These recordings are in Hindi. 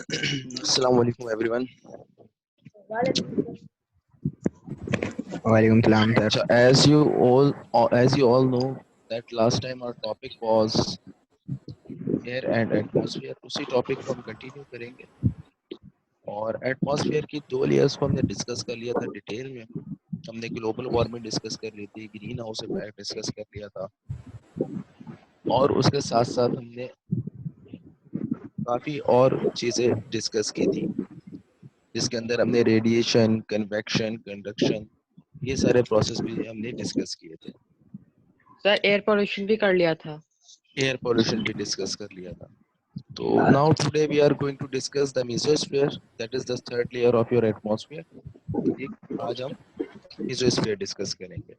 Assalamu alaikum everyone. Walaikum salam sir. So as you all know that last time our topic was air and atmosphere. उसी टॉपिक को हम कंटिन्यू करेंगे और एटमॉस्फेयर की दो लेयर्स को हमने डिस्कस कर लिया था डिटेल में। हमने ग्लोबल वार्मिंग डिस्कस कर ली थी, ग्रीन हाउस इफेक्ट डिस्कस कर लिया था और उसके साथ साथ हमने काफ़ी और चीज़ें डिस्कस की थी जिसके अंदर हमने रेडिएशन, कन्वेक्शन, कंडक्शन ये सारे प्रोसेस भी हमने डिस्कस किए थे। सर एयर पोल्यूशन भी कर लिया था। एयर पोल्यूशन भी डिस्कस कर लिया था। तो now today we are going to discuss the mesosphere, that is the third layer of your atmosphere. ठीक, आज हम मेसोस्फीयर डिस्कस करेंगे।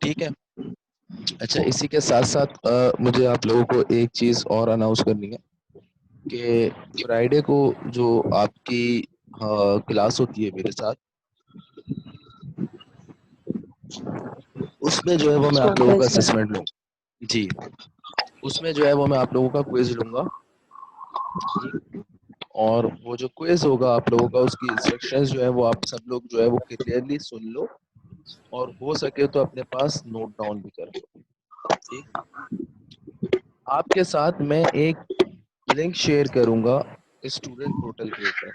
ठीक है, अच्छा इसी के साथ साथ मुझे आप लोगों को एक चीज और अनाउंस करनी है कि फ्राइडे को जो आपकी क्लास होती है मेरे साथ, उसमें जो है वो मैं आप लोगों का असेसमेंट लूँगा जी। उसमें जो है वो मैं आप लोगों का क्विज लूँगा, ठीक। और वो जो क्विज होगा आप लोगों का, उसकी इंस्ट्रक्शंस जो है वो आप सब लोग जो है वो क्लियरली सुन लो और हो सके तो अपने पास नोट डाउन भी कर लो, ठीक। आपके साथ मैं एक लिंक शेयर करूंगा स्टूडेंट पोर्टल के ऊपर,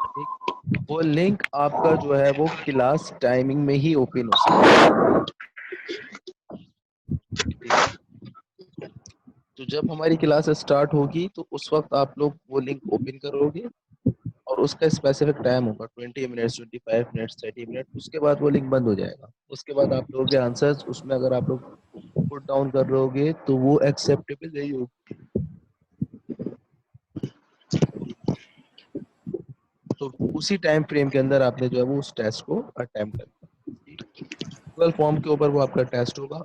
ठीक। वो लिंक आपका जो है वो क्लास टाइमिंग में ही ओपन हो सकता है, ठीक है। तो जब हमारी क्लास स्टार्ट होगी तो उस वक्त आप लोग वो लिंक ओपन करोगे और उसका स्पेसिफिक टाइम होगा 20 मिनट्स, 25 मिनट्स, 30 मिनट। उसके बाद वो लिंक बंद हो जाएगा। उसके बाद आप लोगों के आंसर्स उसमें अगर आप लोग पुट डाउन कर रहोगे तो वो एक्सेप्टेबल नहीं होगी। तो उसी टाइम फ्रेम के अंदर आपने जो है वो उस टेस्ट को अटेम्प्ट करना। गूगल फॉर्म के ऊपर वो आपका टेस्ट होगा,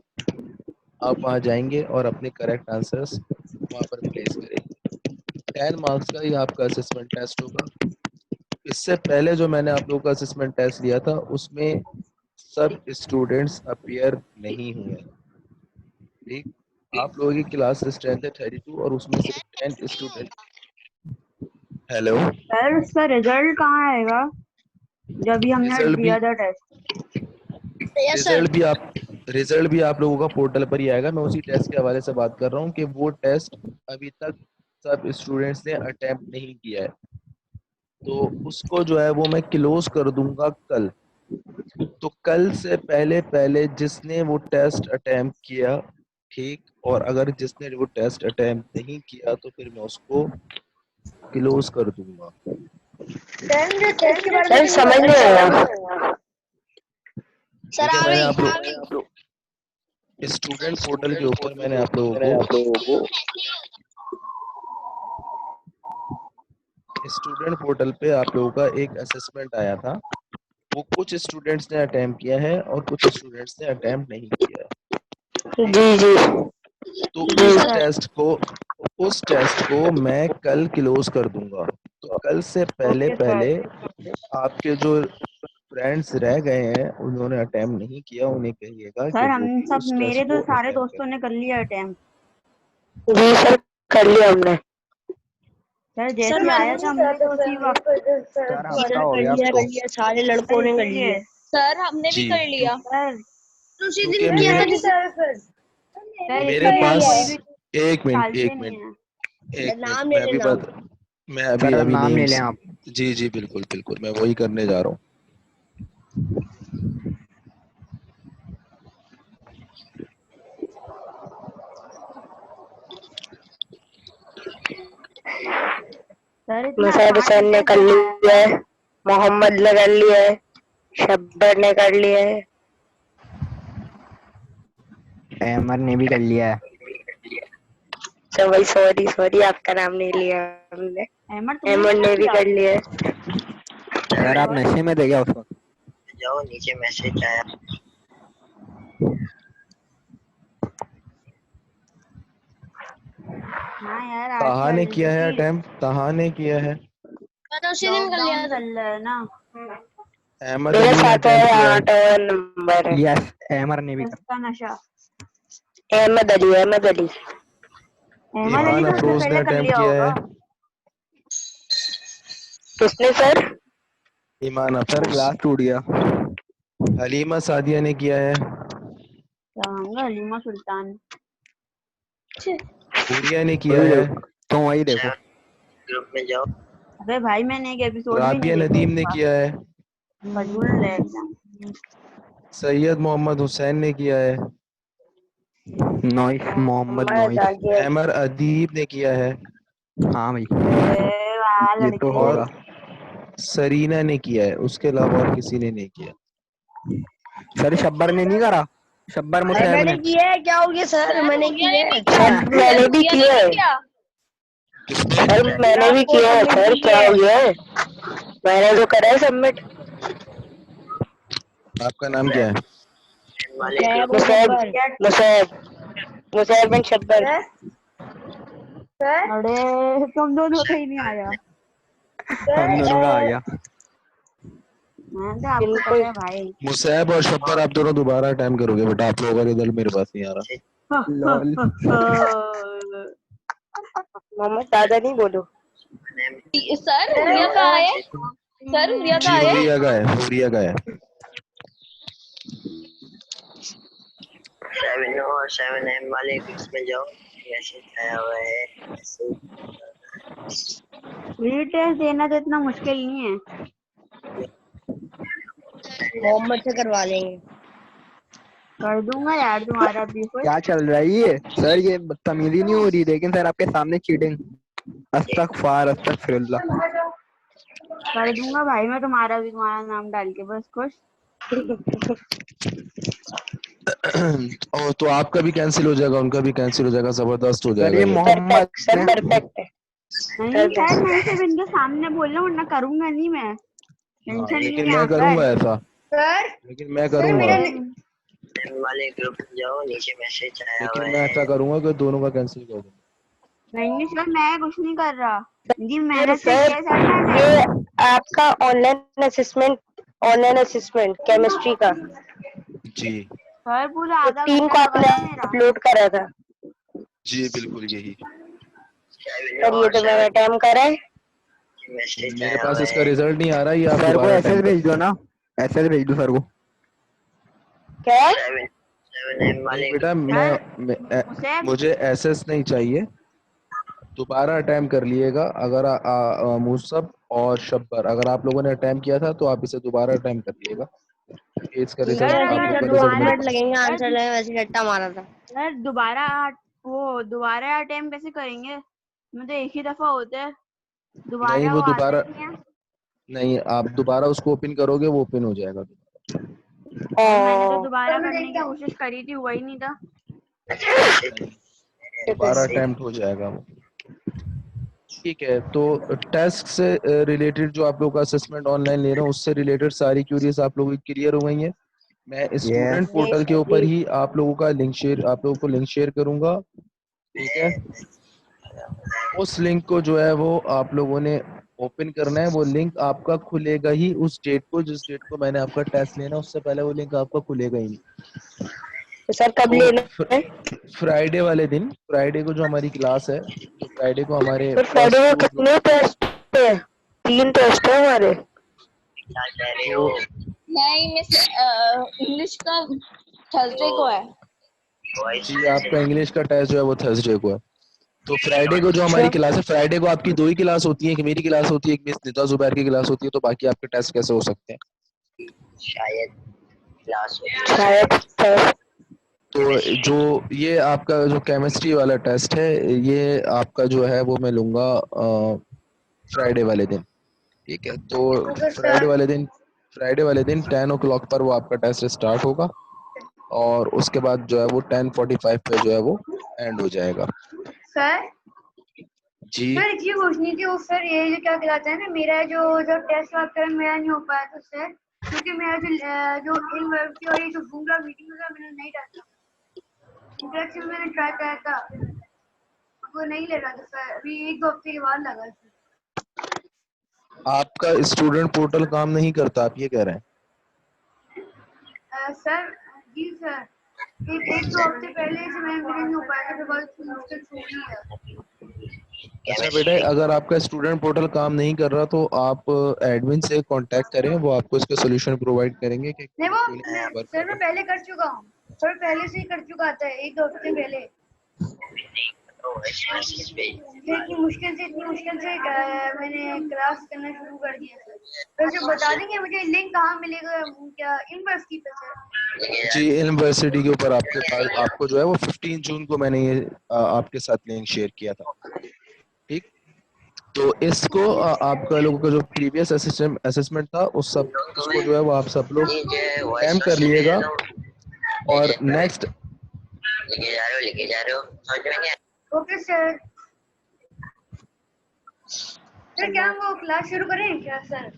आप वहाँ जाएंगे और अपने करेक्ट आंसर्स वहाँ पर प्लेस करेंगे। 10 मार्क्स का ये आपका असेसमेंट टेस्ट होगा। इससे पहले जो मैंने आप लोगों का असेसमेंट टेस्ट लिया था उसमें सब स्टूडेंट्स अपीयर नहीं हुए, ठीक। आप लोगों की क्लास स्ट्रेंथ है 32 और उसमें सिर्फ 10 स्टूडेंट। हेलो सर उसका रिजल्ट कहाँ आएगा जब भी हमने रिजल्ट भी दिया था टेस्ट? रिजल्ट भी आप लोगों का पोर्टल पर ही आएगा। मैं उसी टेस्ट के हवाले से बात कर रहा हूँ कि वो टेस्ट अभी तक सब स्टूडेंट्स ने अटेम्प्ट नहीं किया है, तो उसको जो है वो मैं क्लोज कर दूंगा कल। तो कल से पहले पहले जिसने वो टेस्ट अटेम्प्ट किया, ठीक, और अगर जिसने वो टेस्ट अटेम्प्ट नहीं किया तो फिर मैं उसको क्लोज कर दूंगा। सर समझ नहीं आया। ठीक है, मैंने आप लोग स्टूडेंट पोर्टल के ऊपर मैंने आप लोगों को स्टूडेंट पोर्टल पे आप लोगों का एक असेसमेंट आया था। वो कुछ स्टूडेंट्स ने अटेम्प्ट किया है और कुछ स्टूडेंट्स ने अटेम्प्ट नहीं किया है। जी जी तो जी उस टेस्ट को मैं कल क्लोज कर दूंगा। तो कल से पहले ओके सर। पहले आपके जो फ्रेंड्स रह गए हैं उन्होंने अटेम्प्ट नहीं किया, उन्हें कहिएगा कि सर वो हम भी सब उस टेस्ट मेरे तो को सारे अटेम्प्ट दोस्तों ने कर लिया अटेम्प्ट। जी सर, कर लिया हमने। सर जैसे आया था हमने तो उसी वक्त सर हफ्ता हो गया कर आपको। लिया सारे लड़कों ने कर लिया। सर हमने भी जी। कर लिया। सर उसी क्योंकि दिन किया था सर मेरे इसीलिए हम पास कोई भी एक मिनट डालते एक नहीं मिनट है। एक मिनट नाम ले मैं अभी लेना। बात मैं अभी सर अभी नाम ले लें नेम्स आप। जी जी बिल्कुल बिल्कुल मैं वही करने जा रहा हूँ। सर इतना मुसाहिब आसान हुसैन ने कैसे कर आया लिया है? है, मोहम्मद ने कर लिया है, शब्बर ने कर लिया है। अहमद ने भी कर लिया है। अच्छा भाई, सॉरी सॉरी, आपका नाम नहीं लिया हमने। अहमद तुमने भी अहमद कर ने भी लिया? कर लिया है। सर आप नशे में थे क्या उस वक्त? जाओ नीचे मैसेज आया। हाँ यार आज ताहा कर ने ली किया है क्योंकि अटेम्प्ट, ताहा ने किया है। तो उसी दिन कर लिया लॉकडाउन था। चल रहा है ना। अहमद मेरे अली ने साथ है अटेम्प्ट किया है। 8 नंबर है। यस एमआर ने भी करा। इसका नशा। अहमद अली, अहमद अली। अहमद अली ईमान तो उसने अफरोज ने पहले कर अटेम्प्ट लिया किया होगा। है। किसने सर? ईमान सर अफरोज। ग्लास टूट गया। हलीमा सादिया ने किया है। क्या होगा हलीमा सुल्तान। हुरिया ने किया वही है। देखो, तुम वही देखो। ग्रुप में जाओ। अबे भाई मैंने एक एपिसोड भी नहीं राबिया देखा नदीम ने इसका। किया है। फजूल है एकदम। सैयद मोहम्मद हुसैन ने किया है। नॉइस, मोहम्मद मैं नॉइस। जाके अमर अदीब ने किया है। हाँ भाई, ए वाह ये तो लड़के। और होगा। सरीना ने किया है। उसके अलावा और किसी ने नहीं किया। सर शब्बर ने नहीं करा, शब्बर सर मुसैब मैंने ने। किया है, क्या हो गया सर? मैंने किया है। सर मैंने भी किया है। सर मैंने भी किया है सर, क्या हो गया है? मैंने तो करा है सबमिट। आपका नाम क्या है? मुसैब, मुसैब, मुसैब बिन शब्बर। अरे तुम दोनों का ही नहीं आया। हम दोनों का आ गया। मैं तो आपको इनको पता है भाई। मुसैब और शब्बर आप दोनों दोबारा टाइम करोगे बेटा। आप लोगों का रिजल्ट मेरे पास नहीं आ रहा। लॉल। मोहम्मद दादा नहीं बोलो। सर हुरिया कहाँ है? सर हुरिया जी कहाँ है? हुरिया का है, हुरिया का है। 7 और 7M वाले ग्रुप में जाओ। मैसेज आया हुआ है। टेस्ट देना तो इतना मुश्किल नहीं है। मोहम्मद से करवा लेंगे। कर दूंगा यार तुम्हारा भी कुछ। क्या चल रहा है ये सर? ये बदतमीजी नहीं हो रही, लेकिन सर आपके सामने चीटिंग। अस्तगफार अस्तगफिरुल्लाह। कर दूंगा भाई मैं तुम्हारा भी, तुम्हारा नाम डाल के बस खुश। और तो आपका भी कैंसिल हो जाएगा, उनका भी कैंसिल हो जाएगा। जबरदस्त हो सर जाएगा ये ये तो। मोहम्मद परफेक्ट सर, ने। परफेक्ट है। नहीं यार मैं सिर्फ इनके सामने बोल रहा हूँ, वरना करूंगा नहीं मैं। हाँ, टेंशन नहीं लेकिन है मैं आपका। करूंगा ऐसा। सर लेकिन मैं सर करूंगा। मेरा वाले ग्रुप में जाओ, नीचे मैसेज आया लेकिन हुआ मैं है। ऐसा करूंगा कि दोनों का कैंसिल कर दूंगा। नहीं सर मैं कुछ नहीं कर रहा जी, सर मेहनत से सर किया है सर मैंने। ये आपका ऑनलाइन असेसमेंट केमिस्ट्री का जी सर पूरा आधा 15 को घंटा लगा आपने था मेरा। अपलोड करा था। जी बिल्कुल यही। सर ये तो मैंने अटेम्प्ट करा है। मैसेज मेरे आया पास हुआ इसका है। रिजल्ट नहीं आ रहा। ये आप सर को दोबारा एसएस टाइम भेज करो। दो ना, एसएस भेज दो सर को। क्या? 7M नहीं वाले बेटा, उसे मुझे एसएस नहीं चाहिए। दोबारा अटेम्प्ट कर लिएगा। अगर मुसब और शब्बर अगर आप लोगों ने अटेम्प्ट किया था तो आप इसे दोबारा अटेम्प्ट कर लिएगा। इसका ठीक रिजल्ट, है सर आप ठीक लोग है, का अगर 2 रिजल्ट मेरे दोबारा मिनट पास नहीं। लगेंगे सर आंसर लेने, वैसे रट्टा मारा था। सर दोबारा अटेम्प्ट कैसे करेंगे? मतलब एक ही दफा होता है, नहीं दोबारा वो वो आता दोबारा नहीं है। नहीं, आप दोबारा उसको ओपन करोगे वो ओपन हो जाएगा। सर मैंने तो दोबारा करने की कोशिश करी थी, हुआ ही नहीं था। नहीं, दोबारा अटेम्प्ट हो जाएगा वो। ठीक है, तो टेस्ट से रिलेटेड जो आप लोग का असेसमेंट ऑनलाइन ले रहे हो उससे रिलेटेड सारी क्यूरीज आप लोगों की क्लियर हो गई हैं। मैं स्टूडेंट यस पोर्टल के ऊपर ही आप लोगों का लिंक शेयर, आप लोगों को लिंक शेयर करूंगा। ठीक है, उस लिंक को जो है वो आप लोगों ने ओपन करना है। वो लिंक आपका खुलेगा ही उस डेट को, जिस डेट को मैंने आपका टेस्ट लेना, उससे पहले वो लिंक आपका खुलेगा ही नहीं। तो सर कब तो लेना है? फ्राइडे वाले दिन, फ्राइडे को जो हमारी क्लास है, तो फ्राइडे को हमारे फिर फ्राइडे फर्स्ट को टू जो कितने टेस्ट है? 3 टेस्ट है हमारे। तो नहीं मिस, इंग्लिश का थर्सडे को है। जी आपका इंग्लिश का टेस्ट जो है वो थर्सडे को है। तो फ्राइडे को जो हमारी अच्छा क्लास है, फ्राइडे को आपकी दो ही क्लास होती है, एक मेरी क्लास होती है, एक मिस निदा जुबैर की क्लास होती है। तो बाकी आपके टेस्ट कैसे हो सकते हैं? शायद क्लास शायद सर। तो जो ये आपका जो केमिस्ट्री वाला टेस्ट है, ये आपका जो है वो मैं लूंगा फ्राइडे वाले दिन। ठीक है, तो फ्राइडे वाले दिन 10 o'clock पर वो आपका टेस्ट स्टार्ट होगा और उसके बाद जो है वो 10:45 पे जो है वो एंड हो जाएगा। सर जी सर एक चीज पूछनी थी। वो सर ये जो क्या कहलाता है ना, मेरा जो जो टेस्ट बात करें मेरा नहीं हो पाया तो सर, क्योंकि मेरा जो इन वर्क की और ये जो गूगल मीटिंग था मैंने नहीं डाला। इंटरेक्शन मैंने ट्राई किया था, वो नहीं ले रहा था सर। अभी एक दो हफ्ते के बाद लगा सर। आपका स्टूडेंट पोर्टल काम नहीं करता, आप ये कह रहे हैं? सर जी सर, एक दो हफ्ते पहले से मैं मेरे नहीं हो पाया था, फिर बहुत मुश्किल से हुई है। अच्छा बेटा, अगर आपका स्टूडेंट पोर्टल काम नहीं कर रहा तो आप एडमिन से कांटेक्ट करें, वो आपको इसका सोल्यूशन प्रोवाइड करेंगे कि नहीं वो क्यों नहीं वर्क कर सर मैं रहा। पहले कर चुका हूँ, सर पहले से ही कर चुका था, एक दो हफ्ते पहले। फिर इतनी मुश्किल से मैंने क्लास करना शुरू कर दिया सर। तो जो बता देंगे मुझे लिंक कहाँ मिलेगा, क्या यूनिवर्सिटी पे सर? जी, यूनिवर्सिटी के ऊपर आपके पास, आपको जो है वो 15 जून को मैंने ये आपके साथ लिंक शेयर किया था, ठीक। तो इसको आपका लोगों का जो प्रीवियस असेसमेंट था उस सब उसको जो है वो आप सब लोग अटेम्प्ट कर लिएगा, और नेक्स्ट ओके सर। सर क्या हम वो क्लास शुरू करें क्या सर?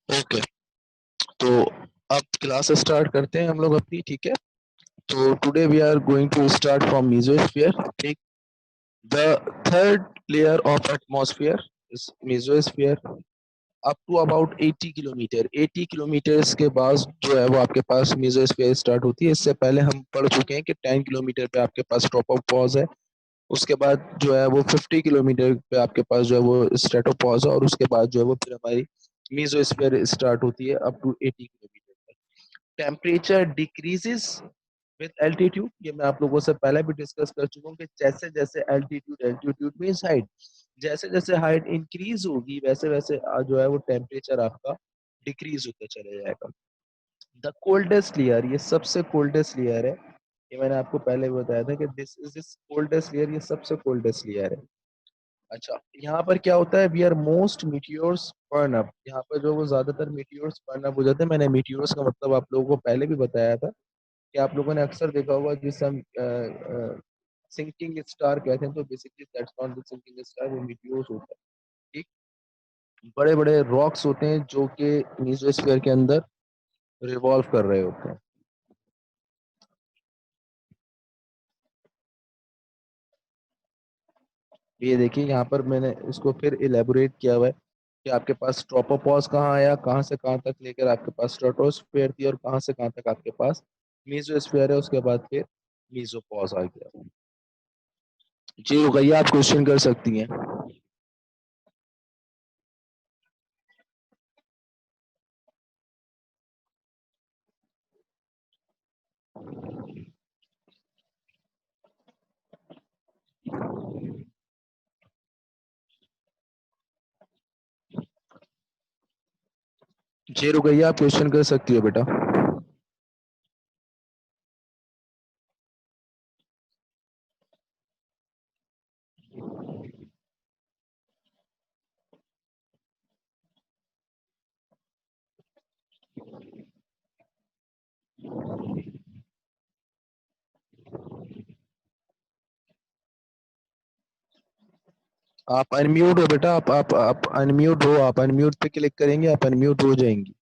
ओके, तो अब क्लास स्टार्ट करते हैं हम लोग अपनी, ठीक है। तो today we are going to start from mesosphere, ठीक। The third layer of atmosphere is mesosphere up to about 80 kilometre. 80 kilometre के बाद जो है वो आपके पास मेसोस्फीयर स्टार्ट होती है। इससे पहले हम पढ़ चुके हैं कि 10 किलोमीटर पे आपके पास ट्रोपोपॉज है, उसके बाद जो है वो 50 किलोमीटर पे आपके पास जो है वो स्ट्रेटोपॉज है, और उसके बाद जो है वो फिर हमारी मेसोस्फीयर स्टार्ट होती है अप टू 80 किलोमीटर तक। टेम्परेचर डिक्रीजेस विद एल्टीट्यूड, ये मैं आप लोगों से पहले भी डिस्कस कर चुका हूँ कि जैसे जैसे एल्टीट्यूड, एल्टीट्यूड मींस हाइट, जैसे जैसे हाइट इंक्रीज होगी वैसे वैसे जो है वो टेम्परेचर आपका डिक्रीज होते चले जाएगा। द कोल्डेस्ट लेयर, ये सबसे कोल्डेस्ट लेयर है, ये मैंने आपको पहले भी बताया था कि दिस कोल्डेस्ट लेयर, ये सबसे कोल्डेस्ट लेयर है। अच्छा, यहाँ पर क्या होता है, we are most meteors burn up, यहाँ पर जो वो ज्यादातर मीटियोर्स बर्न अप हो जाते हैं। मैंने मीटियोर्स का मतलब आप लोगों को पहले भी बताया था कि आप लोगों ने अक्सर देखा होगा जिसे हम सिंकिंग स्टार कहते हैं, तो basically that's not the sinking star, वो मीटियोर्स होता है, ठीक। बड़े बड़े रॉक्स होते हैं जो कि मेसोस्फीयर के अंदर रिवॉल्व कर रहे होते हैं। ये देखिए यहाँ पर मैंने इसको फिर इलेबोरेट किया हुआ है कि आपके पास ट्रोपोपॉज कहाँ आया, कहाँ से कहाँ तक लेकर आपके पास स्ट्रेटोस्फीयर थी, और कहाँ से कहाँ तक आपके पास मेसोस्फीयर है, उसके बाद फिर मेसोपॉज आ गया। जी रुकैया, आप क्वेश्चन कर सकती हैं। जी रुकैया, आप क्वेश्चन कर सकती हो बेटा। आप अनम्यूट हो बेटा, आप अनम्यूट हो, आप अनम्यूट पे क्लिक करेंगे, आप अनम्यूट हो जाएंगी।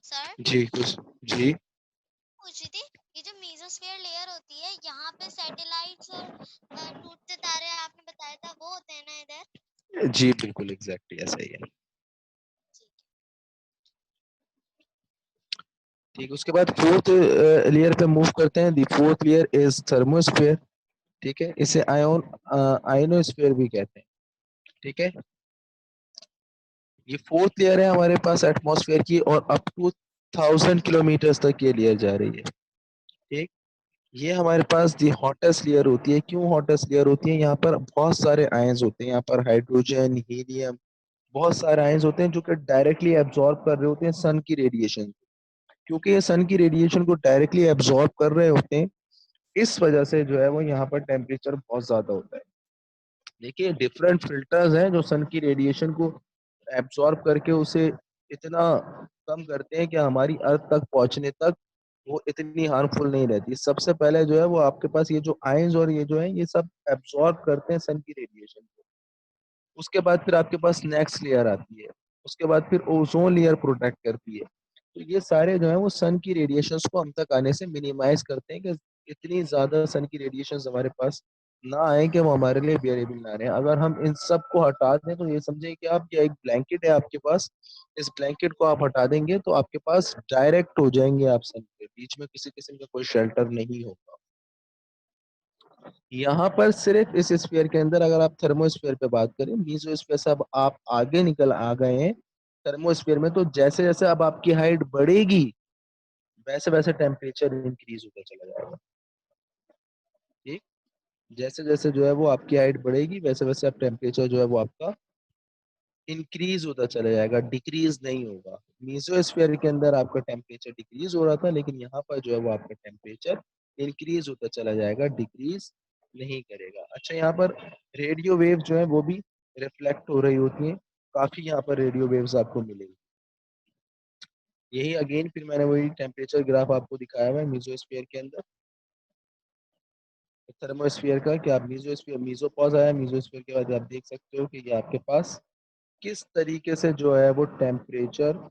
सर जी कुछ, जी पूछी थी, ये जो मेसोस्फीयर लेयर होती है यहाँ पे सैटेलाइट्स और टूटते तारे आपने बताया था वो होते हैं ना इधर? जी बिल्कुल एग्जैक्टली ऐसा ही है, ठीक। उसके बाद फोर्थ लेयर पे मूव करते हैं। The fourth layer is thermosphere, ठीक है, इसे आयोनोस्फीयर भी कहते हैं, ठीक है। ये फोर्थ लेयर है हमारे पास एटमॉस्फेयर की, और अप टू 1000 किलोमीटर तक ये लेयर जा रही है। ठीक, ये हमारे पास दी हॉटेस्ट लेयर होती है। क्यों हॉटेस्ट लेयर होती है? यहाँ पर बहुत सारे आयंस होते हैं, यहाँ पर हाइड्रोजन, हीलियम, बहुत सारे आयंस होते हैं जो कि डायरेक्टली एब्जॉर्ब कर रहे होते हैं सन की रेडिएशन। क्योंकि ये सन की रेडिएशन को डायरेक्टली एब्जॉर्ब कर रहे होते हैं, इस वजह से जो है वो यहाँ पर टेम्परेचर बहुत ज्यादा होता है। देखिए डिफरेंट फिल्टर्स हैं जो सन की रेडिएशन को एब्जॉर्ब करके उसे इतना कम करते हैं कि हमारी अर्थ तक पहुंचने तक वो इतनी हार्मफुल नहीं रहती। सबसे पहले जो है वो आपके पास ये जो आयंस और ये जो है ये सब एब्जॉर्ब करते हैं सन की रेडिएशन को। उसके बाद फिर आपके पास नेक्स्ट लेयर आती है, उसके बाद फिर ओजोन लेयर प्रोटेक्ट करती है। तो ये सारे जो है वो सन की रेडिएशंस को हम तक आने से मिनिमाइज करते हैं कि इतनी ज्यादा सन की रेडिएशंस हमारे पास ना आए कि वो हमारे लिए बेरेबल ना रहे। अगर हम इन सब को हटा दें तो ये समझे कि आप, ये एक ब्लैंकेट है आपके पास, इस ब्लैंकेट को आप हटा देंगे तो आपके पास डायरेक्ट हो जाएंगे आप सन के, बीच में किसी किस्म का कोई शेल्टर नहीं होगा। यहाँ पर सिर्फ इस स्फीयर के अंदर अगर आप थर्मोस्फीयर पे बात करें, मीजोस्फीयर से अब आप आगे निकल आ गए हैं थर्मोस्फीयर में, तो जैसे जैसे अब आपकी हाइट बढ़ेगी वैसे वैसे टेम्परेचर इंक्रीज होता चला जाएगा। ठीक, जैसे जैसे जो है वो आपकी हाइट बढ़ेगी वैसे वैसे अब टेम्परेचर जो है वो आपका इंक्रीज होता चला जाएगा, डिक्रीज नहीं होगा। मीजोस्फीयर के अंदर आपका टेम्परेचर डिक्रीज हो रहा था, लेकिन यहाँ पर जो है वो आपका टेम्परेचर इंक्रीज होता चला जाएगा, डिक्रीज नहीं करेगा। अच्छा, यहाँ पर रेडियो वेव जो है वो भी रिफ्लेक्ट हो रही होती है, काफी यहाँ पर रेडियो वेव्स आपको मिलेगी। यही अगेन फिर मैंने वही टेम्परेचर ग्राफ आपको दिखाया हुआ है मीजोस्फीयर के अंदर, थर्मोस्फीयर का। कि आप मीजोस्फीयर, मीजोपॉज आया, मीजोस्फीयर के बाद आप देख सकते हो कि ये आपके पास किस तरीके से जो है वो टेम्परेचर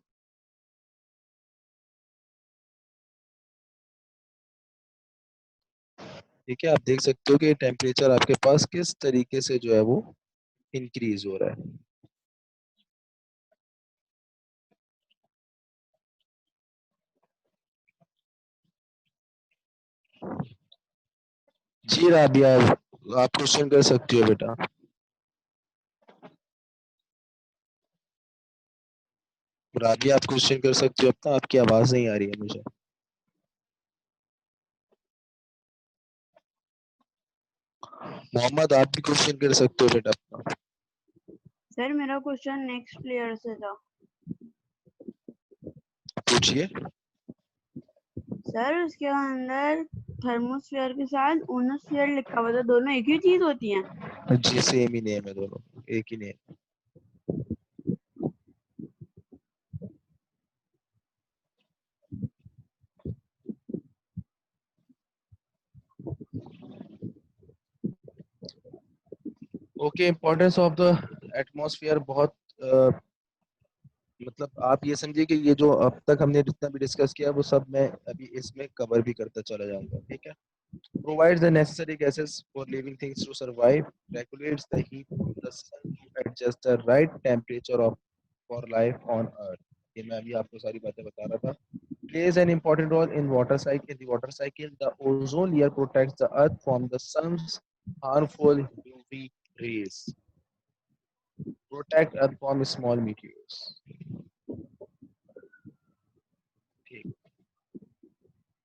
ठीक है, आप देख सकते हो कि टेम्परेचर आपके पास किस तरीके से जो है वो इंक्रीज हो रहा है। जी राबिया, आप क्वेश्चन कर सकती हो बेटा। राबिया आप क्वेश्चन कर सकती हो, अब तक आपकी आवाज नहीं आ रही है मुझे। मोहम्मद आप भी क्वेश्चन कर सकते हो बेटा अपना। सर मेरा क्वेश्चन नेक्स्ट लेयर से था। पूछिए। सर उसके अंदर थर्मोस्फीयर के साथ ओनोस्फीयर लिखा हुआ था, दोनों एक ही चीज होती हैं? जी सेम ही नेम है, दोनों एक ही name. Okay, importance of the atmosphere बहुत मतलब आप ये समझिए कि ये जो अब तक हमने जितना भी डिस्कस किया वो सब मैं अभी इसमें कवर भी करता चला जाऊंगा। ठीक है। provides the necessary gases for living things to survive, regulates the heat from the sun to adjust the right temperature of for life on earth। ये मैं अभी आपको सारी बातें बता रहा था। Plays an important role in water cycle. In the water cycle, the ozone layer protects the earth from the sun's harmful UV rays. Protect earth from small meteors। ठीक।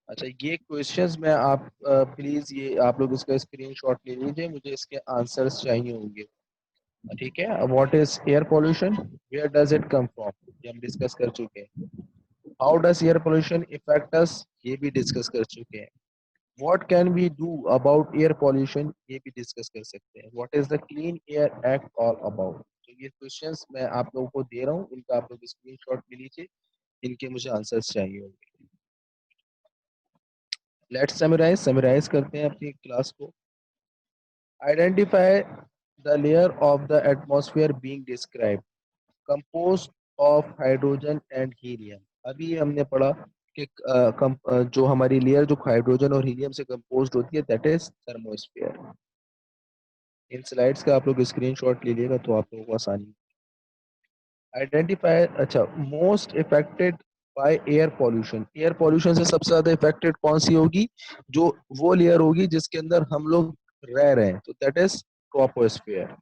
अच्छा, ये क्वेश्चंस में आप प्लीज ये आप लोग इसका स्क्रीनशॉट ले लीजिए, मुझे इसके आंसर्स चाहिए होंगे। ठीक है। What is air pollution, where does it come from, ये हम डिस्कस कर चुके हैं। How does air pollution effect us, ये भी डिस्कस कर चुके हैं। What can we do about air pollution, ये भी डिस्कस कर सकते हैं। What is the clean air act all about. तो ये क्वेश्चंस मैं आप लोगों को दे रहा हूँ, इनका आप लोग स्क्रीनशॉट ले लीजिए, इनके मुझे आंसर्स चाहिए होंगे। लेट्स समराइज करते हैं अपनी क्लास को। Identify the layer of the atmosphere being described, composed of hydrogen and helium. अभी हमने पढ़ा कि जो हमारी लेयर जो हाइड्रोजन और हीलियम से कंपोज्ड होती है that is thermosphere. In slides का आप लोग स्क्रीनशॉट ले लीजिएगा तो आप लोगों को आसानी। आइडेंटिफाई, अच्छा, most affected by air pollution. Air pollution से सबसे ज्यादा इफेक्टेड कौन सी होगी? जो वो लेयर होगी जिसके अंदर हम लोग रह रहे हैं, तो that is troposphere.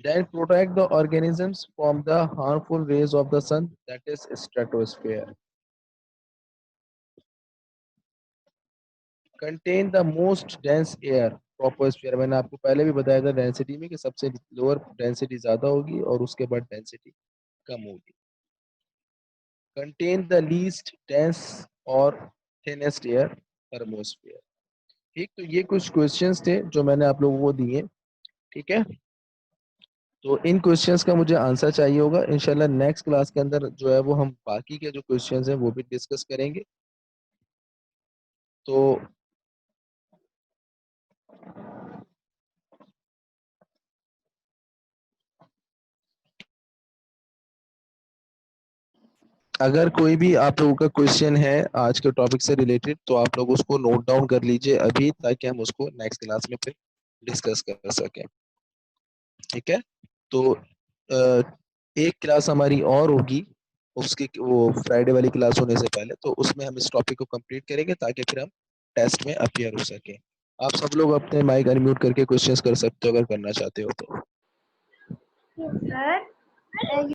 then protect the organisms from the harmful rays of the sun, that is stratosphere. Contain the most dense air, troposphere. मैंने आपको पहले भी बताया था डेंसिटी में कि सबसे लोअर डेंसिटी ज्यादा होगी और उसके बाद डेंसिटी कम होगी. Contain the least dense or thinnest air, thermosphere. ठीक, तो ये कुछ क्वेश्चंस थे जो मैंने आप लोगों को दिए. ठीक है, तो इन क्वेश्चंस का मुझे आंसर चाहिए होगा. इंशाल्लाह नेक्स्ट क्लास के अंदर जो है वो हम बाकी के जो क्वेश्चंस हैं वो भी डिस्कस करेंगे. तो अगर कोई भी आप लोगों का क्वेश्चन है आज के टॉपिक से रिलेटेड तो आप लोग उसको नोट डाउन कर लीजिए अभी, ताकि हम उसको नेक्स्ट क्लास में फिर डिस्कस कर सकें. ठीक है, तो एक क्लास हमारी और होगी उसकी, वो फ्राइडे वाली क्लास होने से पहले, तो उसमें हम इस टॉपिक को कंप्लीट करेंगे ताकि फिर हम टेस्ट में अपीयर हो सके. आप सब लोग अपने माइक अनम्यूट करके क्वेश्चंस कर सकते हो अगर करना चाहते हो तो. सर